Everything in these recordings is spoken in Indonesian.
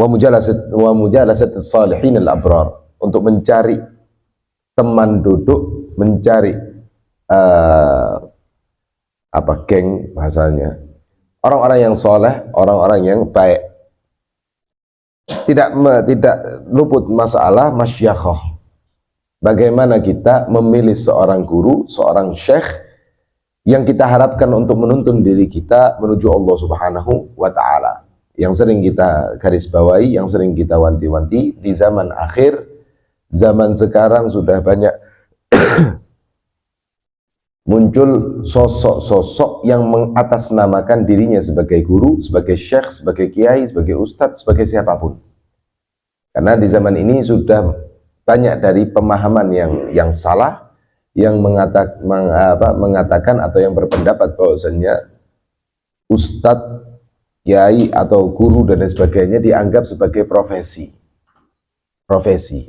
wa mujalasat salihin al-abrar, untuk mencari teman duduk, mencari geng bahasanya, orang-orang yang soleh, orang-orang yang baik. Tidak luput masalah masyakhah. Bagaimana kita memilih seorang guru, seorang syekh yang kita harapkan untuk menuntun diri kita menuju Allah Subhanahu wa Ta'ala. Yang sering kita garis bawahi, yang sering kita wanti-wanti, di zaman akhir, zaman sekarang sudah banyak muncul sosok-sosok yang mengatasnamakan dirinya sebagai guru, sebagai syekh, sebagai kiai, sebagai ustadz, sebagai siapapun. Karena di zaman ini sudah banyak dari pemahaman yang salah, yang mengatakan atau yang berpendapat bahwasanya ustadz, kiai atau guru dan lain sebagainya dianggap sebagai profesi.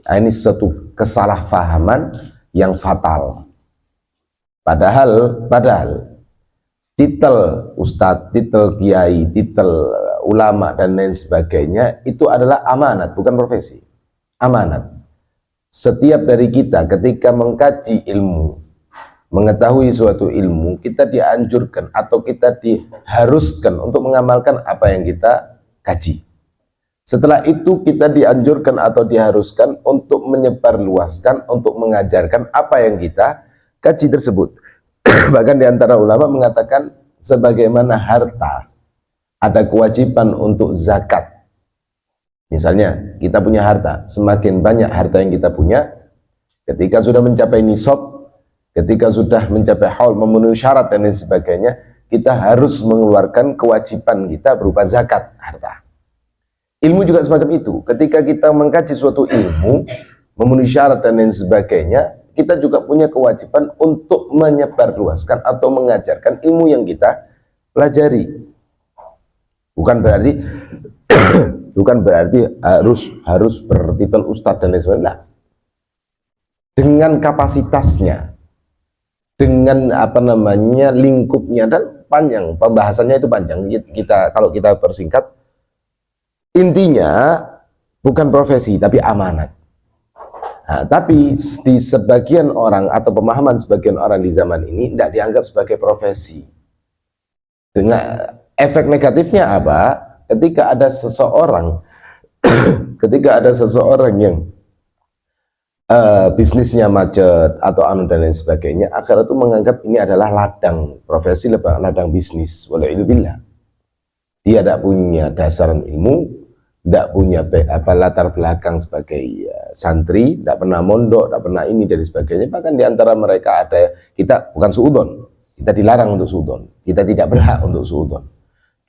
Ini suatu kesalahpahaman yang fatal. Padahal titel ustadz, titel kiai, titel ulama dan lain sebagainya itu adalah amanat, bukan profesi. Amanat. Setiap dari kita ketika mengkaji ilmu, mengetahui suatu ilmu, kita dianjurkan atau kita diharuskan untuk mengamalkan apa yang kita kaji. Setelah itu kita dianjurkan atau diharuskan untuk menyebarluaskan, untuk mengajarkan apa yang kita kaji tersebut. Bahkan di antara ulama mengatakan sebagaimana harta ada kewajiban untuk zakat. Misalnya kita punya harta, semakin banyak harta yang kita punya, ketika sudah mencapai nisab, ketika sudah mencapai haul, memenuhi syarat dan lain sebagainya, kita harus mengeluarkan kewajiban kita berupa zakat harta. Ilmu juga semacam itu. Ketika kita mengkaji suatu ilmu, memenuhi syarat dan lain sebagainya, kita juga punya kewajiban untuk menyebarluaskan atau mengajarkan ilmu yang kita pelajari. Bukan berarti harus bertitel ustadz dan lain sebagainya. Dengan kapasitasnya, dengan lingkupnya, dan panjang pembahasannya, itu panjang. Kalau kita persingkat, intinya bukan profesi tapi amanat. Nah, tapi di sebagian orang atau pemahaman sebagian orang di zaman ini tidak dianggap sebagai profesi. Dengan efek negatifnya apa? Ketika ada seseorang yang bisnisnya macet atau dan lain sebagainya, akhirnya itu menganggap ini adalah ladang profesi, ladang bisnis. Wala'idzubillah. Dia tidak punya dasaran ilmu, tidak punya latar belakang sebagai santri, tidak pernah mondok, tidak pernah ini dan sebagainya. Bahkan di antara mereka ada, kita bukan suudon, kita dilarang untuk suudon, kita tidak berhak untuk suudon.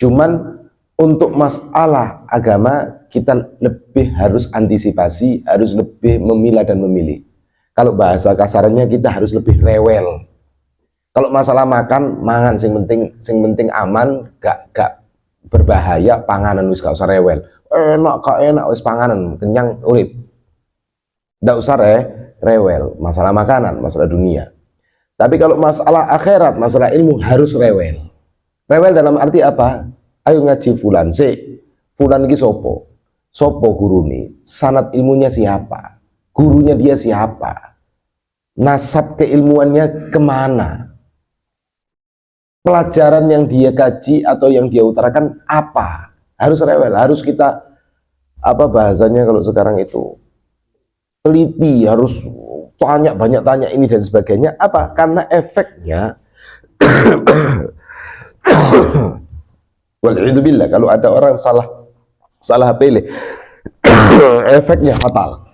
Cuman untuk masalah agama kita lebih harus antisipasi, harus lebih memilah dan memilih. Kalau bahasa kasarnya kita harus lebih rewel. Kalau masalah makan, mangan sing penting aman, gak berbahaya, panganan wis gak usah rewel. Enak wis panganan, kenyang urip. Ndak usah rewel, masalah makanan, masalah dunia. Tapi kalau masalah akhirat, masalah ilmu harus rewel. Rewel dalam arti apa? Ayo ngaji fulan, fulan ini sopo guru nih, sanad ilmunya siapa, gurunya dia siapa, nasab keilmuannya kemana, pelajaran yang dia kaji atau yang dia utarakan apa, harus rewel, harus kita bahasanya kalau sekarang itu teliti, harus banyak tanya ini dan sebagainya. Apa? Karena efeknya wal'idzubillah, kalau ada orang salah pilih efeknya fatal.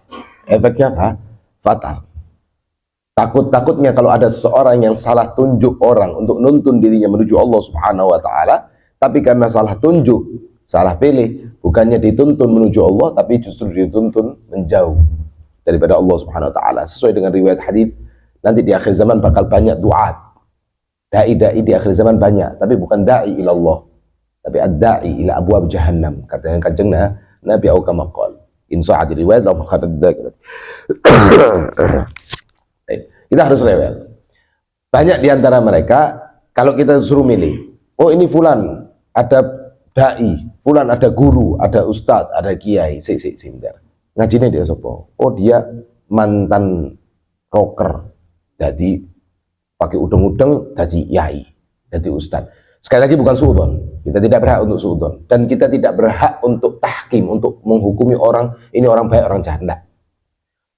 Takutnya kalau ada seseorang yang salah tunjuk orang untuk nuntun dirinya menuju Allah Subhanahu wa Ta'ala, tapi karena salah tunjuk, salah pilih, bukannya dituntun menuju Allah, tapi justru dituntun menjauh daripada Allah Subhanahu wa Ta'ala. Sesuai dengan riwayat hadis, nanti di akhir zaman bakal banyak duat, dai di akhir zaman banyak, tapi bukan dai ilallah, tapi ad-da'i ila abwab jahannam, katanya kanjeng Nabi kama qala in sa'ad riwayat la makhadad. Kita harus rewel. Banyak di antara mereka kalau kita suruh milih, oh ini fulan ada dai, fulan ada guru, ada ustadz, ada kiai, sebentar. Ngajine dia sopo? Oh dia mantan rocker, jadi pakai udeng-udeng, jadi yai, jadi ustadz. Sekali lagi bukan suudon, kita tidak berhak untuk suudon, dan kita tidak berhak untuk tahkim, untuk menghukumi orang, ini orang baik, orang jahat. Enggak.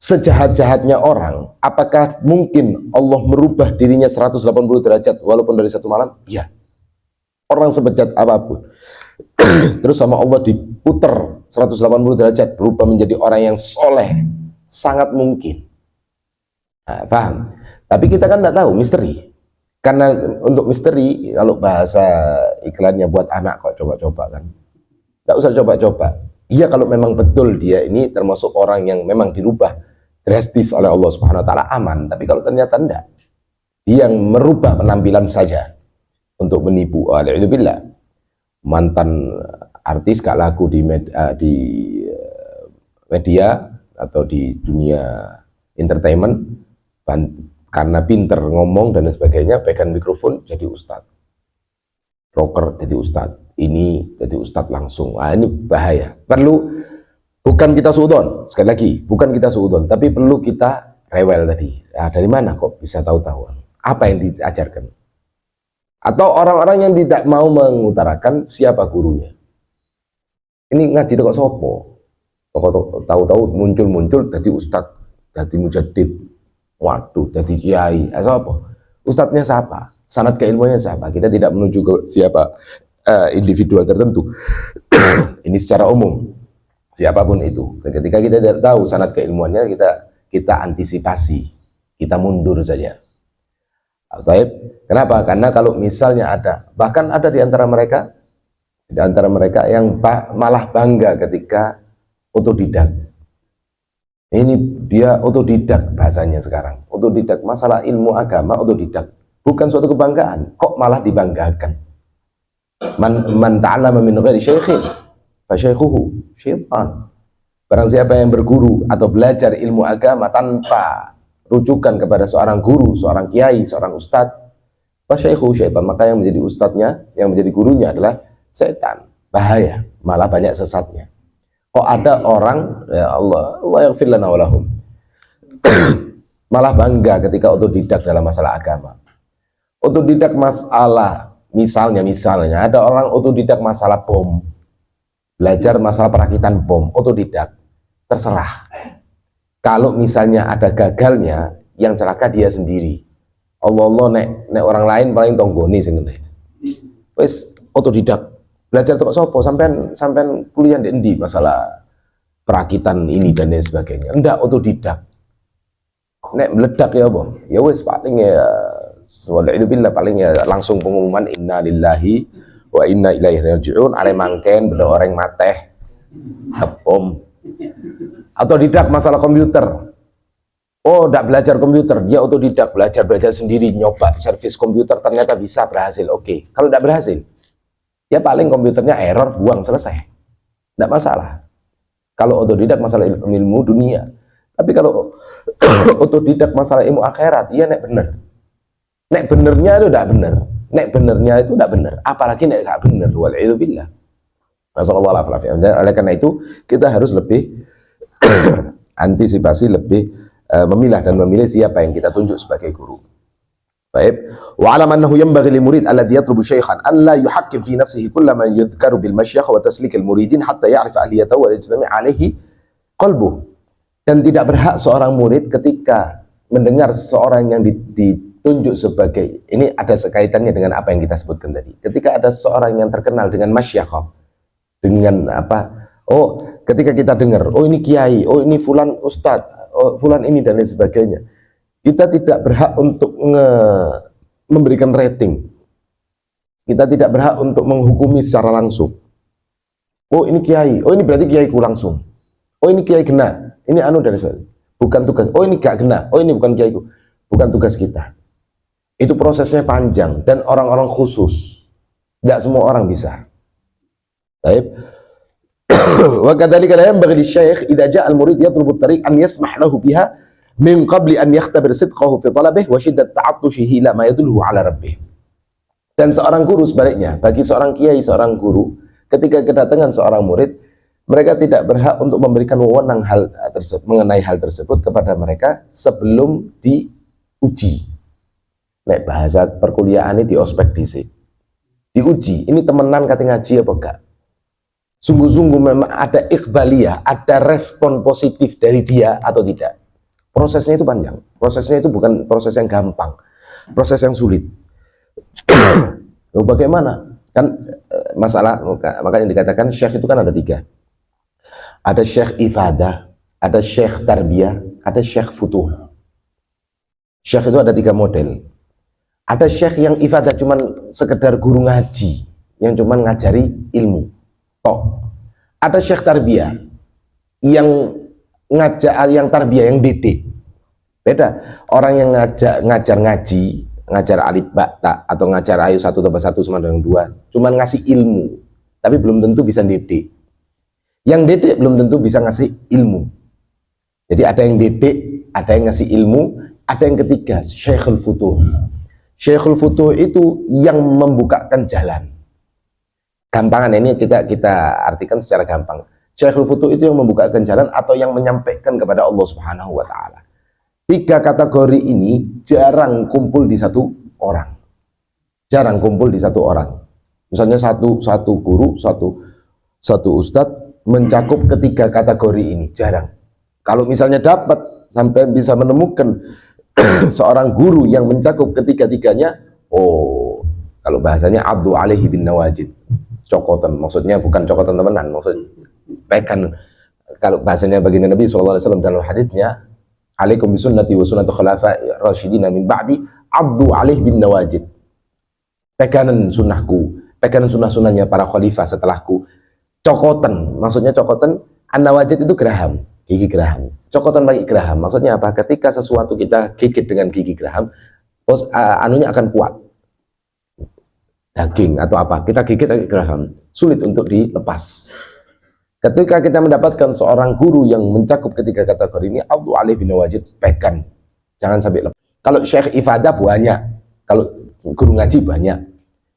Sejahat-jahatnya orang, apakah mungkin Allah merubah dirinya 180 derajat walaupun dari satu malam? Iya. Orang sebejat apapun, terus sama Allah diputer 180 derajat, berubah menjadi orang yang soleh, sangat mungkin. Nah, paham? Tapi kita kan tidak tahu, misteri. Karena untuk misteri, kalau bahasa iklannya buat anak kok coba-coba kan, tidak usah coba-coba. Iya kalau memang betul dia ini termasuk orang yang memang dirubah drastis oleh Allah Subhanahu Wa Taala, aman. Tapi kalau ternyata tidak, dia yang merubah penampilan saja untuk menipu, alhamdulillah, mantan artis gak laku di media atau di dunia entertainment, karena pinter ngomong dan sebagainya, pegang mikrofon jadi ustadz, rocker jadi ustadz, ini jadi ustadz langsung. Nah, ini bahaya. Bukan kita suudon, sekali lagi, bukan kita suudon, tapi perlu kita rewel tadi. Nah, dari mana kok bisa tahu-tahuan? Apa yang diajarkan? Atau orang-orang yang tidak mau mengutarakan siapa gurunya. Ini ngaji kok sopo? Tahu-tahu muncul jadi ustadz, jadi mujadid. Waduh, jadi kiai, apa? Ustadznya siapa? Sanad keilmuannya siapa? Kita tidak menuju ke siapa individual tertentu. Ini secara umum, siapapun itu. Dan ketika kita tidak tahu sanad keilmuannya, kita antisipasi, kita mundur saja. Taib. Kenapa? Karena kalau misalnya bahkan ada di antara mereka yang malah bangga ketika otodidak. Ini dia otodidak bahasanya sekarang. Otodidak, masalah ilmu agama otodidak. Bukan suatu kebanggaan, kok malah dibanggakan. Man ta'allama min ghairi syaikhin, fa syaikhuhu syaitan. Barang siapa yang berguru atau belajar ilmu agama tanpa rujukan kepada seorang guru, seorang kiai, seorang ustadz, fa syaikhuhu syaitan, maka yang menjadi ustadznya, yang menjadi gurunya adalah setan. Bahaya, malah banyak sesatnya. Kok ada orang, ya Allah yaghfir lana wa lahum, malah bangga ketika otodidak dalam masalah agama. Otodidak masalah, misalnya ada orang otodidak masalah bom, belajar masalah perakitan bom, otodidak, terserah. Kalau misalnya ada gagalnya, yang celaka dia sendiri. Allah nek orang lain paling tonggoni sing ngene. Wis otodidak. Belajar tuh sopo sampai kuliah di masalah perakitan ini dan lain sebagainya. Enggak, otodidak. Nek meledak ya bom, ya wes paling ya walaikumsalam, paling ya langsung pengumuman inna lillahi wa inna ilaihi raji'un, are mangken beda orang mateh bom. Otodidak masalah komputer. Oh, enggak belajar komputer, dia otodidak, belajar sendiri, nyoba servis komputer, ternyata bisa, berhasil. Oke. Kalau enggak berhasil, ya paling komputernya error, buang, selesai. Tidak masalah. Kalau otodidak masalah ilmu dunia. Tapi kalau otodidak masalah ilmu akhirat, iya nek bener. Nek benernya itu tidak bener. Nek benernya itu tidak bener. Apalagi nek tidak bener. Wal'idzubillah. Oleh karena itu, kita harus lebih antisipasi, lebih memilah dan memilih siapa yang kita tunjuk sebagai guru. Baik, wa alam annahu yanbaghi lil murid alladhi yatlubu syaikhan an la yuhakkim fi nafsihi kull ma yudhkaru bil mashyakh wa taslik al muridin hatta ya'rif ahliyatahu wa yajtami' alaihi qalbuh. Dan tidak berhak seorang murid ketika mendengar seseorang yang ditunjuk sebagai, ini ada sekaitannya dengan apa yang kita sebutkan tadi. Ketika ada seorang yang terkenal dengan masyakhah, dengan apa? Oh, ketika kita dengar, oh ini kiai, oh ini fulan ustadz, oh fulan ini dan lain sebagainya. Kita tidak berhak untuk memberikan rating. Kita tidak berhak untuk menghukumi secara langsung. Oh ini kiai, oh ini berarti kiaiku langsung. Oh ini kiai kena, ini anu dan sebagainya. Bukan tugas. Oh ini gak kena, oh ini bukan kiaiku. Bukan tugas kita. Itu prosesnya panjang dan orang-orang khusus. Tidak semua orang bisa. Baik. Wa kadzalika la yanbaghi lisyaikh idza ja'a al-murid yatlubu at-tariq an yasmah lahu biha min qabli an yakhtabir sidqahu fi talabih wa shiddat ta'attushihi ila ma yadulluhu ala rabbih. Dan seorang guru sebaliknya, bagi seorang kiai, seorang guru, ketika kedatangan seorang murid, mereka tidak berhak untuk memberikan wewenang hal tersebut, mengenai hal tersebut kepada mereka sebelum diuji. Nek bahasa perkuliahan ini di ospek DC, diuji, ini temenan kata ngaji apa enggak? Sungguh-sungguh memang ada iqbaliyah, ada respon positif dari dia atau tidak. Prosesnya itu panjang, prosesnya itu bukan proses yang gampang, proses yang sulit. Bagaimana? Kan masalah, makanya dikatakan syekh itu kan ada 3. Ada syekh ifadah, ada syekh tarbiyah, ada syekh futuh. Syekh itu ada 3 model. Ada syekh yang ifadah cuman sekedar guru ngaji, yang cuman ngajari ilmu. Ada syekh tarbiyah yang yang tarbiyah, yang didik. Beda. Orang yang ngajar ngaji, ngajar alif ba ta atau ngajar ayo 1 tambah 1 sama dengan 2, cuman ngasih ilmu, tapi belum tentu bisa didik. Yang didik belum tentu bisa ngasih ilmu. Jadi ada yang didik, ada yang ngasih ilmu, ada yang ketiga, syekhul futuh. Syekhul futuh itu yang membukakan jalan. Gampangan ini kita artikan secara gampang. Syekhul futuh itu yang membukakan jalan atau yang menyampaikan kepada Allah Subhanahu wa taala. 3 kategori ini jarang kumpul di satu orang. Jarang kumpul di satu orang. Misalnya satu guru, satu ustadz mencakup ketiga kategori ini, jarang. Kalau misalnya dapat sampai bisa menemukan seorang guru yang mencakup ketiga-tiganya, kalau bahasanya abdu alaihi bin nawajid, cokotan, maksudnya bukan cokotan temenan, maksudnya pekan. Kalau bahasanya baginda Nabi SAW dalam haditsnya, alaikum bisunnati wa sunnati khulafa'i rasyidina min ba'di, abdu alaihi bin nawajid. Pegangan sunnahku, pegangan sunnah-sunnahnya para khalifah setelahku. Cokotan, maksudnya cokotan, an-nawajid itu geraham, gigi geraham. Cokotan bagi geraham, maksudnya apa? Ketika sesuatu kita gigit dengan gigi geraham, anunya akan kuat. Daging atau apa, kita gigit pakai geraham, sulit untuk dilepas. Ketika kita mendapatkan seorang guru yang mencakup ketiga kategori ini, abdu alaihi bin nawajid, pegang, jangan sampai lepas. Kalau syekh ifadah banyak, kalau guru ngaji banyak,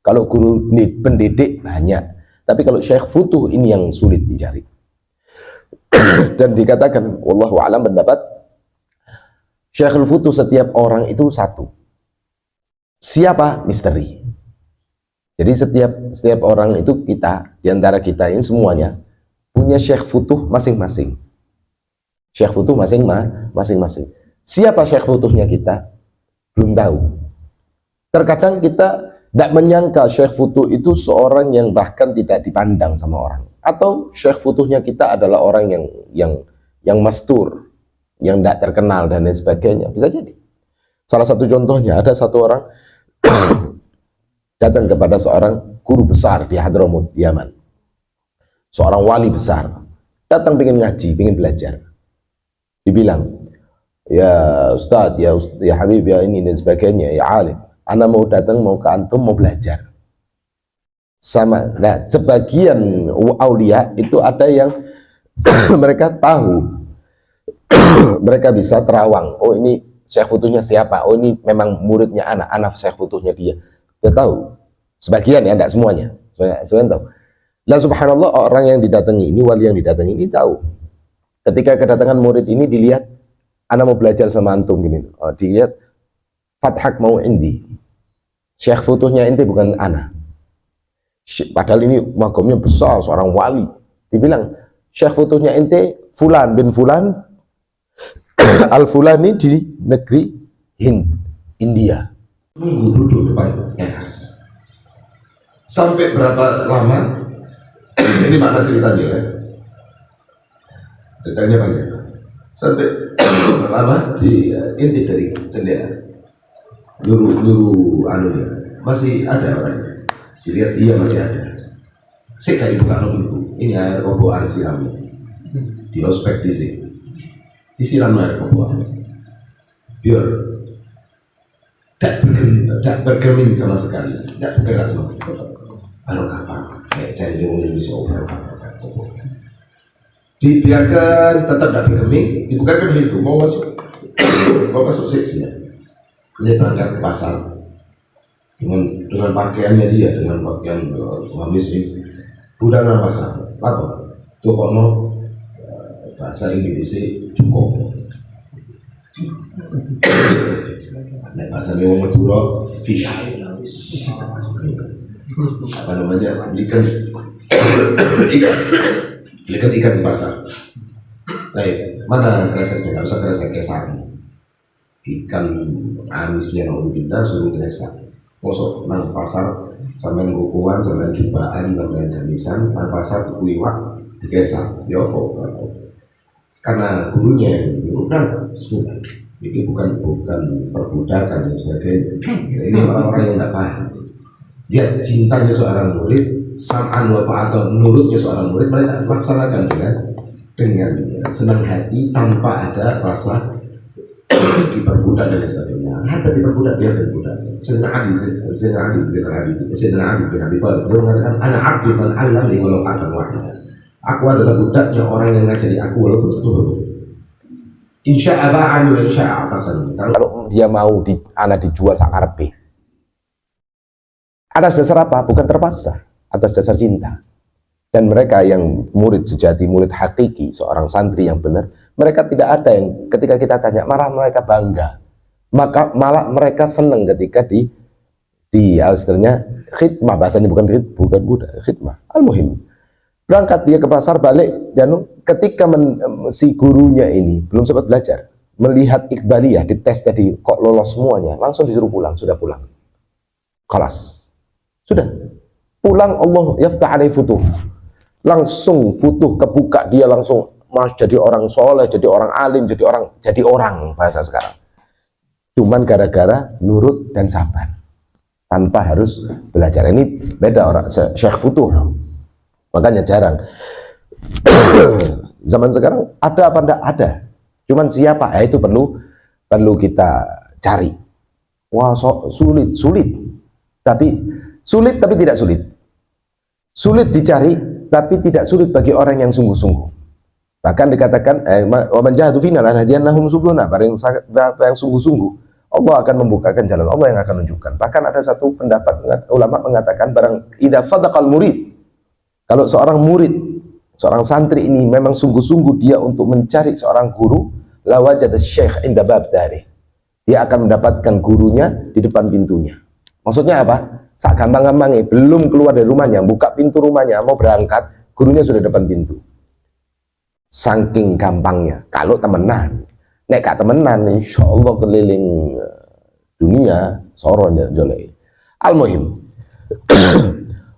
kalau guru pendidik banyak, tapi kalau syekh futuh ini yang sulit dicari. Dan dikatakan, wallahu a'lam, pendapat syekhul futuh setiap orang itu satu. Siapa? Misteri. Jadi setiap orang itu, kita, diantara kita ini semuanya punya syekh futuh masing-masing. Syekh futuh masing-masing. Siapa syekh futuhnya kita? Belum tahu. Terkadang kita tidak menyangka syekh futuh itu seorang yang bahkan tidak dipandang sama orang. Atau syekh futuhnya kita adalah orang yang mastur, yang tidak terkenal dan lain sebagainya. Bisa jadi. Salah satu contohnya, ada satu orang datang kepada seorang guru besar di Hadramut, Yaman. Seorang wali besar. Datang pengen ngaji, pengen belajar. Dibilang, ya Ustadz, ya Habib, ya ini dan sebagainya, ya alim. Ana mau datang, mau ke antum, mau belajar. Sama, nah sebagian aulia itu ada yang mereka tahu, mereka bisa terawang. Oh ini syekh futuhnya siapa? Oh ini memang muridnya anak syekh futuhnya dia. Dia tahu. Sebagian ya, tidak semuanya. Sebagian tahu. Lah subhanallah, orang yang didatangi ini, wali yang didatangi ini tahu. Ketika kedatangan murid ini dilihat, ana mau belajar sama antum gini. Oh, dilihat fathak mau indi. Syekh futuhnya ente bukan ana. Padahal ini makomnya besar, seorang wali. Dibilang, syekh futuhnya ente fulan bin fulan al-fulani di negeri Hind, India. Duduk depan teras. Sampai berapa lama? Ini makna ceritanya ya. Detailnya banyak. Sampai lama diintip dari jendela. Nyuruh anunya. Masih ada orangnya. Dilihat iya masih ada. Sik dari buka pintu. Ini air koboan siram. Di ospek di sini. Disiram air koboan. Biar tidak bergeming sama sekali, tidak bergerak sama sekali. Barokah, kayak cari di Indonesia, barokah. Dibiarkan tetap tidak bergeming, dibukakan pintu, mau masuk seksinya. Dia berangkat ke pasar dengan pakaiannya dia, dengan pakaian gamis ini. budal nang pasar apa tuh kono bahasa Inggris cukup nek bahasa Jawa Madura fish apa namanya ikan ikan di pasar. Baik, mana kreseknya? Nggak usah kresek kesan. Ikan amisnya mau dipindah suruh kresek. Masuk nang pasar sampean kukuan, sampean cobaan, sampean damisan, nang pasar tuku iwak dikesak. Ya apa? Karena gurunya yang udah sebenarnya ini bukan perbudakan dan sebagainya. Ini orang-orang yang nggak paham. Dia cintanya seorang murid, sam'an wa ta'atan, nurutnya seorang murid mereka laksanakan dengan senang hati tanpa ada rasa diperbudak dan sebagainya. Hatta diperbudak dia berbudak. Sayyidina Ali bin Abi Thalib dia mengatakan ana abdu man 'allamani walau harfan wahidan. Aku adalah budaknya orang yang ngajari aku walaupun satu huruf. Insya Allah wa insya Allah. Kalau dia mau anak dijual sakarepe. Atas dasar apa? Bukan terpaksa, atas dasar cinta. Dan mereka yang murid sejati, murid hakiki, seorang santri yang benar, mereka tidak ada yang ketika kita tanya marah, mereka bangga. Maka malah mereka senang ketika di istilahnya khidmah, bahasanya bukan budak, khidmah. Al-muhim. Berangkat dia ke pasar, balik, dan ketika si gurunya ini belum sempat belajar, melihat Iqbaliyah, dites tadi kok lolos semuanya, langsung disuruh pulang, sudah pulang. Kelas. Sudah. Pulang Allah yaftah alaihi futuh. Langsung futuh kebuka, dia langsung jadi orang soleh, jadi orang alim, jadi orang bahasa sekarang. Cuman gara-gara nurut dan sabar. Tanpa harus belajar. Ini beda orang Syekh Futuh. Makanya jarang. Zaman sekarang ada apa enggak ada. Cuman siapa? Ya itu perlu kita cari. Wah, sulit. Sulit tapi tidak sulit. Sulit dicari tapi tidak sulit bagi orang yang sungguh-sungguh. Bahkan dikatakan wa man jahadu fina lanahdiyannahum subulana, barang yang sungguh-sungguh Allah akan membukakan jalan, Allah yang akan menunjukkan. Bahkan ada satu pendapat ulama mengatakan barang idza sadaqal murid, kalau seorang murid, seorang santri ini memang sungguh-sungguh dia untuk mencari seorang guru, la wajada syekh inda bab dari. Dia akan mendapatkan gurunya di depan pintunya. Maksudnya apa? Sak gampang-gampangnya, belum keluar dari rumahnya, buka pintu rumahnya, mau berangkat, gurunya sudah depan pintu. Saking gampangnya. Kalau temenan, nek gak temenan, insya Allah keliling dunia, soronya jolai. Al-muhim.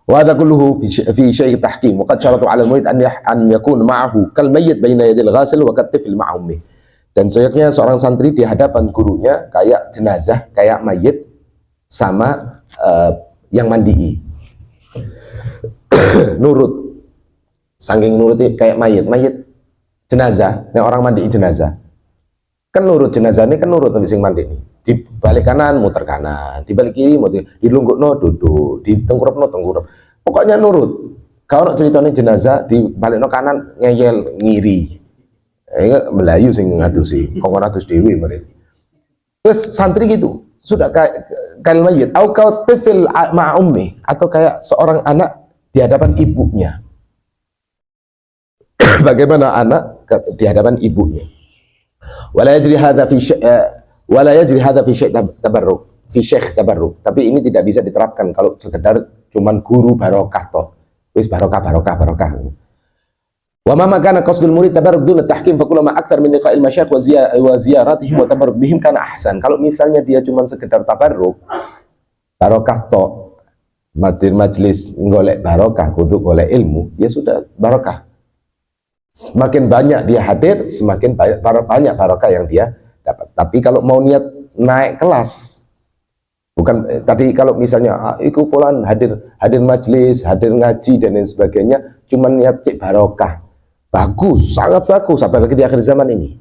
Wa hadha kulluhu fi syai' tahkim wa qad syaratu 'ala al-murid an yakun ma'ahu kal mayyit baina yadil ghasil wa kat tifl ma'a ummi. Dan seyogyanya seorang santri di hadapan gurunya kayak jenazah, kayak mayit sama yang mandii. Nurut. Saking nurutnya kayak mayit jenazah, yang orang mandiin jenazah. Kan nurut jenazah ini kan nurut tapi sing mandi ini. Di balik kanan muter kanan, di balik kiri muter, di lunggukno duduk, di tengkurapno tengkurap. Pokoknya nurut. Kalau ceritanya jenazah di balikno kanan ngeyel ngiri. Melayu sing ngadusi, kok ngadus dewi mereka. Terus santri gitu, sudah kayak mayit, au kau tifil ma'a ummi, atau kayak seorang anak di hadapan ibunya. Bagaimana anak di hadapan ibunya? Wala yajri hadza fi syekh tabarruk. Tapi ini tidak bisa diterapkan kalau sekedar cuman guru barokah toh. Wis barokah. Wa ma kana qasdul murid tabarruk dun tahkim fa kullama akthar min liqa'il masyayikh wa ziyaratihim wa tabarruk bihim kana ahsan. Kalau misalnya dia cuman sekedar tabarruk, barokah toh, majlis golek barokah, kudu golek ilmu, ya sudah barokah. Semakin banyak dia hadir, semakin banyak barokah yang dia dapat. Tapi kalau mau niat naik kelas, bukan tadi kalau misalnya iku fulan hadir majlis, hadir ngaji dan lain sebagainya, cuma niat cek barokah, bagus, sangat bagus, apalagi di akhir zaman ini.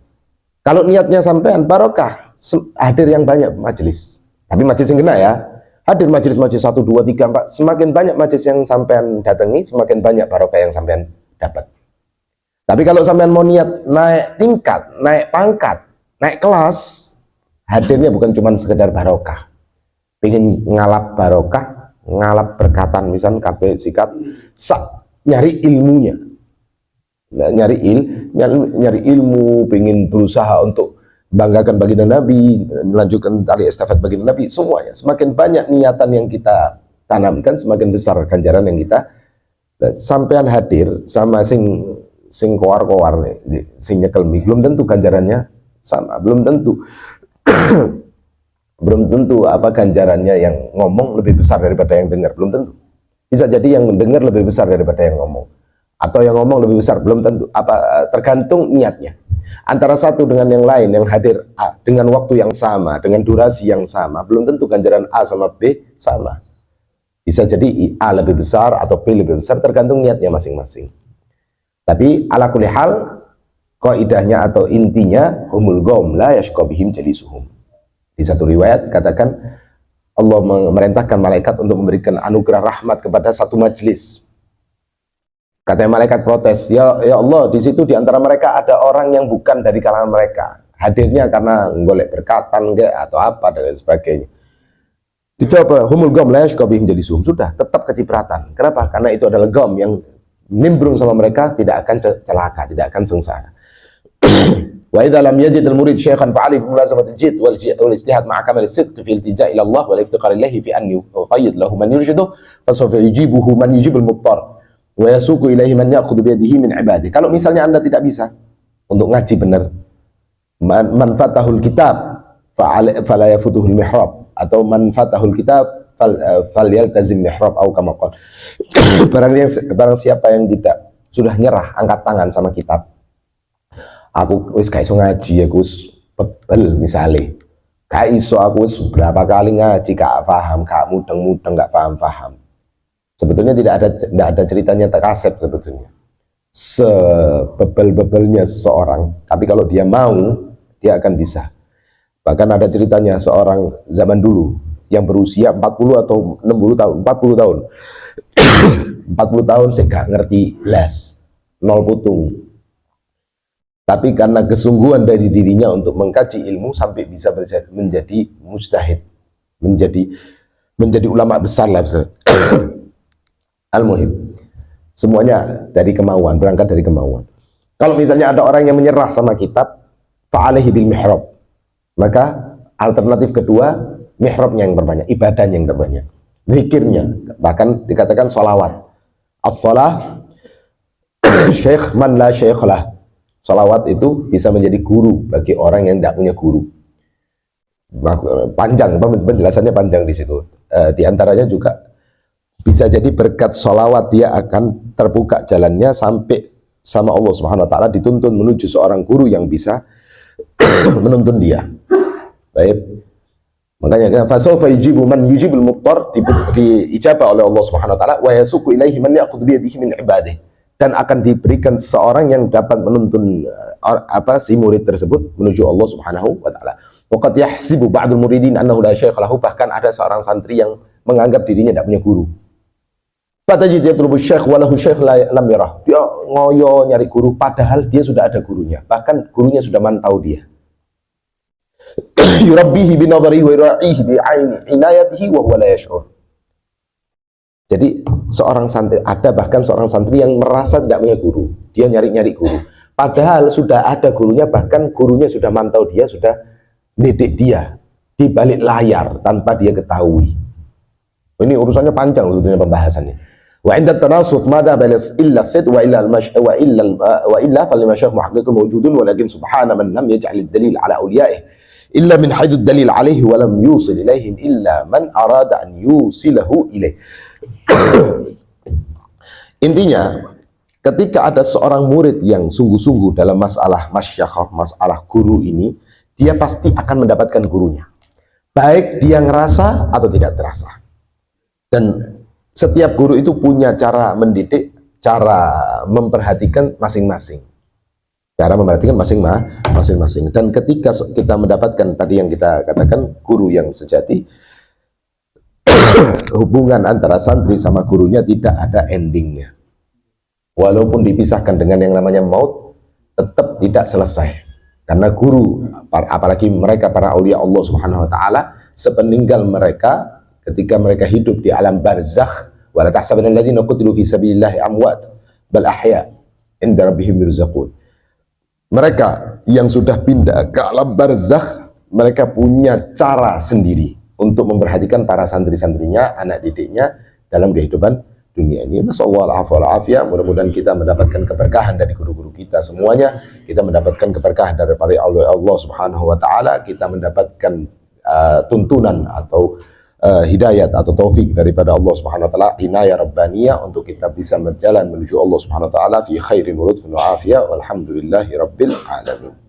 Kalau niatnya sampean barokah, hadir yang banyak majlis, tapi majlis yang kena ya, hadir majlis 1, 2, 3, 4, semakin banyak majlis yang sampean datangi, semakin banyak barokah yang sampean dapat. Tapi kalau sampean mau niat naik tingkat, naik pangkat, naik kelas, hadirnya bukan cuma sekedar barokah. Pengen ngalap barokah, ngalap berkatan, misal kabeh sikat, nyari ilmunya. Nah, nyari ilmu, pengen berusaha untuk banggakan baginda Nabi, melanjutkan tali estafet baginda Nabi, semuanya. Semakin banyak niatan yang kita tanamkan, semakin besar ganjaran yang kita. Sampean hadir sama sing koar-koar sing nyekel mik, belum tentu ganjarannya sama, belum tentu belum tentu apa ganjarannya yang ngomong lebih besar daripada yang dengar, belum tentu. Bisa jadi yang mendengar lebih besar daripada yang ngomong, atau yang ngomong lebih besar, belum tentu. Apa tergantung niatnya. Antara satu dengan yang lain, yang hadir A dengan waktu yang sama, dengan durasi yang sama, belum tentu ganjaran A sama B sama. Bisa jadi A lebih besar atau B lebih besar, tergantung niatnya masing-masing. Tapi ala kulli hal, kaidahnya atau intinya, humul qaum la yashqa bihim jalisuhum. Di satu riwayat katakan Allah memerintahkan malaikat untuk memberikan anugerah rahmat kepada satu majelis. Katanya malaikat protes, ya Allah, di situ di antara mereka ada orang yang bukan dari kalangan mereka. Hadirnya karena golek berkatan atau apa dan lain sebagainya. Dicoba humul gom la yashqa bihim jalisuhum, sudah tetap kecipratan. Kenapa? Karena itu adalah gom yang nimbrung sama mereka tidak akan celaka, tidak akan sengsara. Wa idza lam yajid al-murid syaikhan fa'ali bi mulazamat al-jidd wal ijtihad ma'a kamal as-sidq fi iltija' ila Allah wal iftiqar ilayhi fi an yuqayyid lahu man yurshiduhu fa sawfa yujibuhu man yujibul muttar wa yasuqu ilayhi man ya'khudhu bi yadihi min ibadihi. Kalau misalnya Anda tidak bisa untuk ngaji benar, man fatahul kitab fala yafutuhul mihrab, atau man fatahul kitab falyaltazim mihrab au kama qala. Barang siapa yang tidak sudah nyerah, angkat tangan sama kitab. Aku wis gak iso ngaji, aku wis bebel misale. Gak iso, aku wis berapa kali ngaji gak paham, gak mudeng-mudeng, gak paham-paham. Sebetulnya tidak ada ceritanya terkasep sebetulnya. Sebebel-bebelnya seseorang, tapi kalau dia mau, dia akan bisa. Bahkan ada ceritanya seorang zaman dulu yang berusia 40 atau 60 tahun, 40 tahun. 40 tahun saya gak ngerti les, nol putung. Tapi karena kesungguhan dari dirinya untuk mengkaji ilmu sampai bisa menjadi mujtahid, menjadi ulama besar lah. Al-muhim, semuanya dari kemauan, berangkat dari kemauan. Kalau misalnya ada orang yang menyerah sama kitab, fa'alaihi bil mihrab, maka alternatif kedua, mihrabnya yang terbanyak, ibadahnya yang terbanyak, zikirnya, bahkan dikatakan sholawat. As-shalah syekh man la syekh lah. Sholawat itu bisa menjadi guru bagi orang yang tidak punya guru. Panjang, penjelasannya panjang di situ. Di antaranya juga bisa jadi berkat sholawat dia akan terbuka jalannya sampai sama Allah Subhanahu Wa Taala, dituntun menuju seorang guru yang bisa menuntun dia. Baik. Makanya fasawfa yujibu man yujibul muttar, diijabah oleh Allah Subhanahu Wa Taala, wa yasuqu ilaihi man ya'khudhu bi yadihi min ibadihi. Dan akan diberikan seorang yang dapat menuntun si murid tersebut menuju Allah Subhanahu wa taala. Waqad yahsibu ba'dul muridin annahu la syaikh lahu, bahkan ada seorang santri yang menganggap dirinya tidak punya guru. Fatajid yatlubu syekh wa lahu syekh lam yarah. Dia ngoyo nyari guru padahal dia sudah ada gurunya. Bahkan gurunya sudah mantau dia. Yurabbihi bi nadharihi wa yura'ihi bi 'aini inayatihi wa huwa la yash'ur. Jadi seorang santri, ada bahkan seorang santri yang merasa tidak punya guru, dia nyari-nyari guru. Padahal sudah ada gurunya, bahkan gurunya sudah mantau dia, sudah didik dia di balik layar tanpa dia ketahui. Ini urusannya panjang sebetulnya pembahasannya. Wa inda tanasuf madha balas illa sid wa illa falimasyayikh muhaqqiqun mawjudun walakin subhana man lam yaj'al ad-dalil ala awliya'ihi illa min haitsu ad-dalil alaihi wa lam yusil ilaihim illa man arada an yusilahu ilaih. Intinya, ketika ada seorang murid yang sungguh-sungguh dalam masalah masyakhah, masalah guru ini, dia pasti akan mendapatkan gurunya. Baik dia ngerasa atau tidak terasa. Dan setiap guru itu punya cara mendidik, cara memperhatikan masing-masing. Cara memperhatikan masing-masing. Dan ketika kita mendapatkan tadi yang kita katakan guru yang sejati, hubungan antara santri sama gurunya tidak ada endingnya. Walaupun dipisahkan dengan yang namanya maut, tetap tidak selesai. Karena guru, apalagi mereka para aulia Allah Subhanahu Wa Taala, sepeninggal mereka, ketika mereka hidup di alam barzakh, Wa la tahsabanna alladziina qutilu fi sabilillahi amwat bal ahya 'inda rabbihim yurzaqun. Mereka yang sudah pindah ke alam barzakh, mereka punya cara sendiri untuk memperhatikan para santri-santrinya, anak didiknya dalam kehidupan dunia ini. Nasallahu alaihi. Mudah-mudahan kita mendapatkan keberkahan dari guru-guru kita semuanya. Kita mendapatkan keberkahan dari Allah Subhanahu wa taala, kita mendapatkan tuntunan atau hidayat atau taufik daripada Allah Subhanahu wa taala, inayah rabbaniyah untuk kita bisa berjalan menuju Allah Subhanahu wa taala fi khairin wa lutfin wa afiyah walhamdulillahi rabbil alamin.